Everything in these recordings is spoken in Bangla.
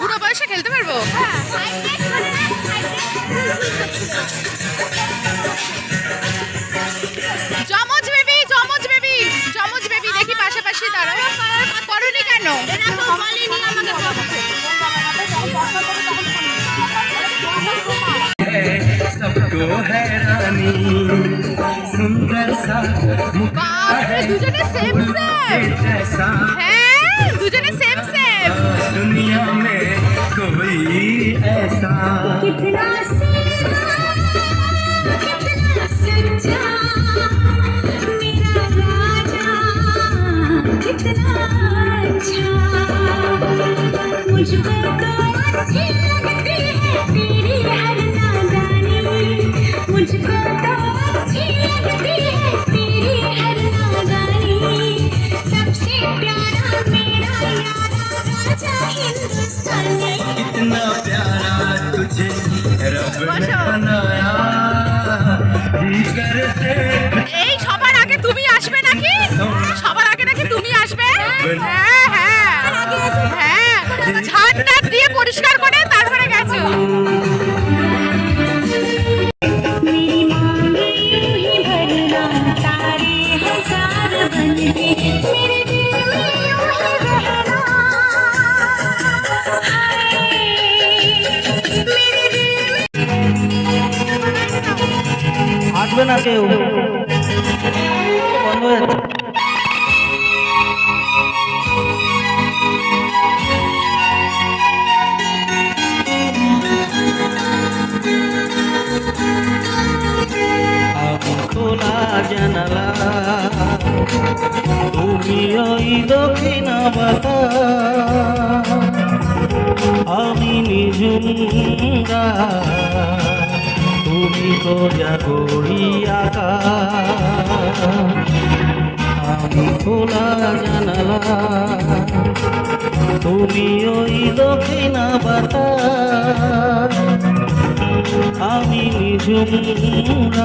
বুড়ো বয়সে খেলতে পারবো। জমজ বেবি, জমজ বেবি, জমজ বেবি দেখি পাশাপাশি দাঁড়াও। করনি কেন? দুজনে সেম সেম। হ্যাঁ দুজনে সেম সেম। দুনিয়া মে কোই ऐसा कितना सच्चा मेरा राजा कितना अच्छा मुझको तो अच्छी लगती है तेरी हर नादानी मुझको तो अच्छी लगती है तेरी हर नादानी सबसे प्यारा मेरा यारा राजा हिंदुस्तानी कितना प्यारा तुझे रब ने बनाया এই সবার আগে তুমি আসবে নাকি? সবার আগে নাকি তুমি আসবে? হ্যাঁ হ্যাঁ হ্যাঁ ঝাড়টা দিয়ে পরিষ্কার করে তারপরে গেছো। আসবে না কেউ বন্ধ হয়ে আমি খোলা জানালা তুমি ওই দক্ষিণ বাতাস আমি নিজুম তুমি তো জাগরি আকাশ আমি খোলা জানালা তুমি ওই দক্ষিণ বাতাস আমি নিজুম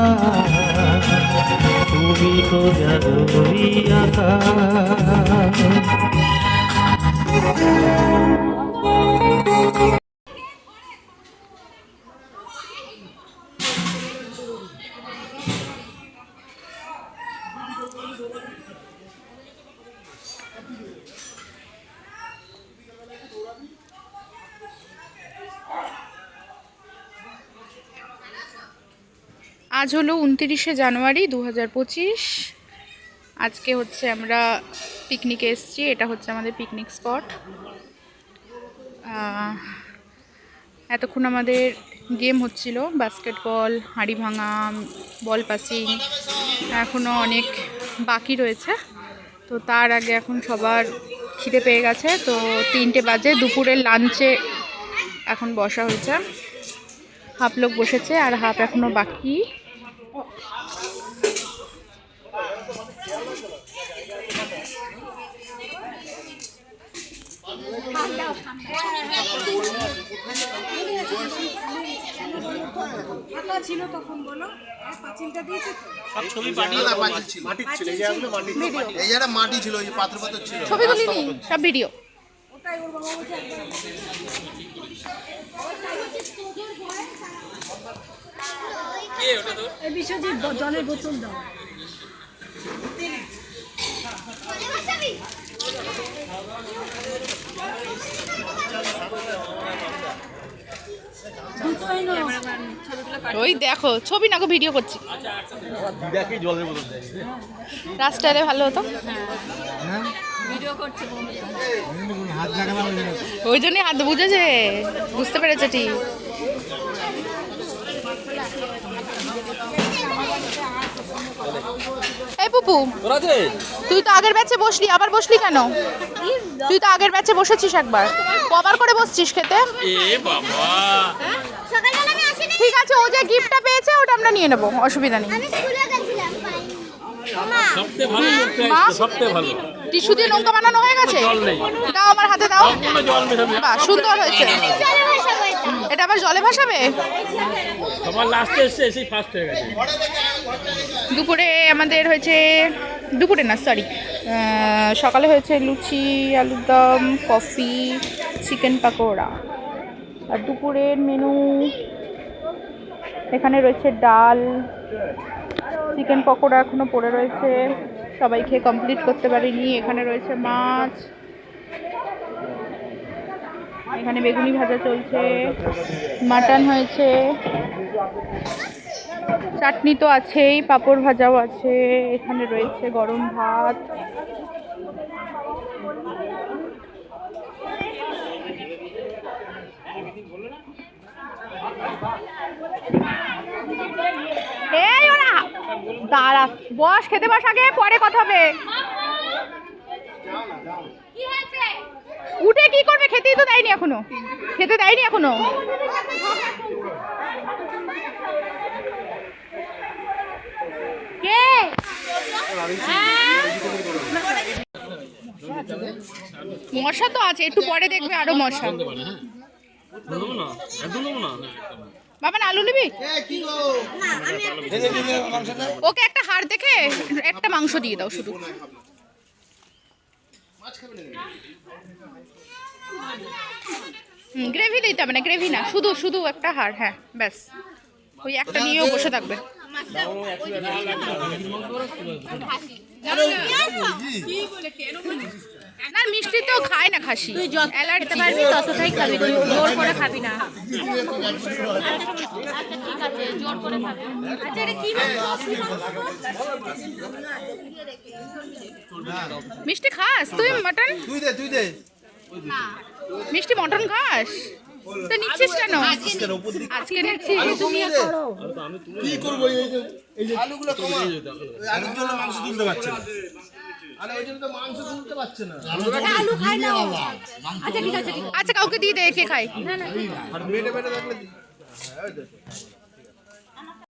তুমি তো জাগরি আকাশ। আজ হলো 29শে জানুয়ারি 2025। আজকে হচ্ছে আমরা পিকনিকে এসেছি। এটা হচ্ছে আমাদের পিকনিক স্পট। এতক্ষণ আমাদের গেম হচ্ছিল, বাস্কেটবল, হাঁড়ি ভাঙা, বল পাসিং, এখনও অনেক বাকি রয়েছে। তো তার আগে এখন সবার খিদে পেয়ে গেছে। তো 3টে বাজে, দুপুরের লাঞ্চে এখন বসা হয়েছে। হাফ লোক বসেছে আর হাফ এখনও বাকি। ছিল তখন বলো পাঁচিলটা দিয়েছে সব ছবি পাঠিয়ে পাঁচিল ছিল মাটির ছিল এই জায়গাগুলো মাটির এই জায়গাটা মাটি ছিল এই পাথর পাথর ছিল ছবি তুলিনি সব ভিডিও ওটাই ওর বাবা বলছে কে ওটা তো এই বিশ্বজিৎ জলের বোতল দাও ওই দেখো ছবি না গো, ভিডিও করছি। রাস্তায় ভালো হতো, ওই জন্যই হাত বুঝেছে, বুঝতে পেরেছে ঠিক। এই পুপু, তুই তো আগের ব্যাচে বসলি, আবার বসলি কেন? তুই তো আগের ব্যাচে বসেছিস একবার, কবার করে বসছিস খেতে? ঠিক আছে, ও যে গিফটটা পেয়েছে ওটা আমরা নিয়ে নেবো, অসুবিধা নেই। টিস্যু দিয়ে নৌকা বানানো হয়ে গেছে, দাও আমার হাতে দাও। বাহ, সুন্দর হয়েছে। এটা আবার জলে ভাসাবে। দুপুরে আমাদের হয়েছে দুপুরে না সরি, সকালে হয়েছে লুচি, আলুর দম, কফি, চিকেন পাকোড়া। আর দুপুরের মেনু এখানে রয়েছে ডাল, চিকেন পকোড়া এখনো পড়ে রয়েছে, সবাই খেয়ে কমপ্লিট করতে পারেনি। এখানে রয়েছে মাছ, এখানে বেগুনি ভাজা চলছে, মাটন হয়েছে, চাটনি তো আছেই, পাঁপড় ভাজাও আছে, এখানে রয়েছে গরম ভাত। এই ওরা দাঁড়া, বস, খেতে বস আগে, পরে কথা হবে। উঠে কি করবে? খেতেই তো দেয়নি এখনো, খেতে দেয়নি এখনো। কে? মশা তো আছে, একটু পরে দেখবে আরো মশা। বাবা না আলু নিবি? ওকে একটা হাড় দেখে একটা মাংস দিয়ে দাও শুধু। গ্রেভি দিতে হবে না, গ্রেভি না, শুধু শুধু একটা হাড়। হ্যাঁ ব্যাস, ওই একটা নিয়েও বসে থাকবে। না মিষ্টি তো খায় না খাসি, তুই যত খেতে পারবি ততটাই খাবি, তুই জোর করে খাবি না। ঠিক আছে, জোর করে খাবি। আচ্ছা এটা কি মিষ্টি খাস তুই? মটন তুই দে মিষ্টি মটন খাস তো নিচ্ছিস কেন? আজকে নিচ্ছিস? কি করবো? এই যে আলুগুলো কমা, আলুর জন্য মাংস তুলতে পারছে না। আরে ওই জন্য তো মাংস তুলতে পারছে না। আলু খাই না। আচ্ছা ঠিক আছে, আচ্ছা কাউকে দিয়ে দে, কে খায়? আর মেটে মেটে দেখলে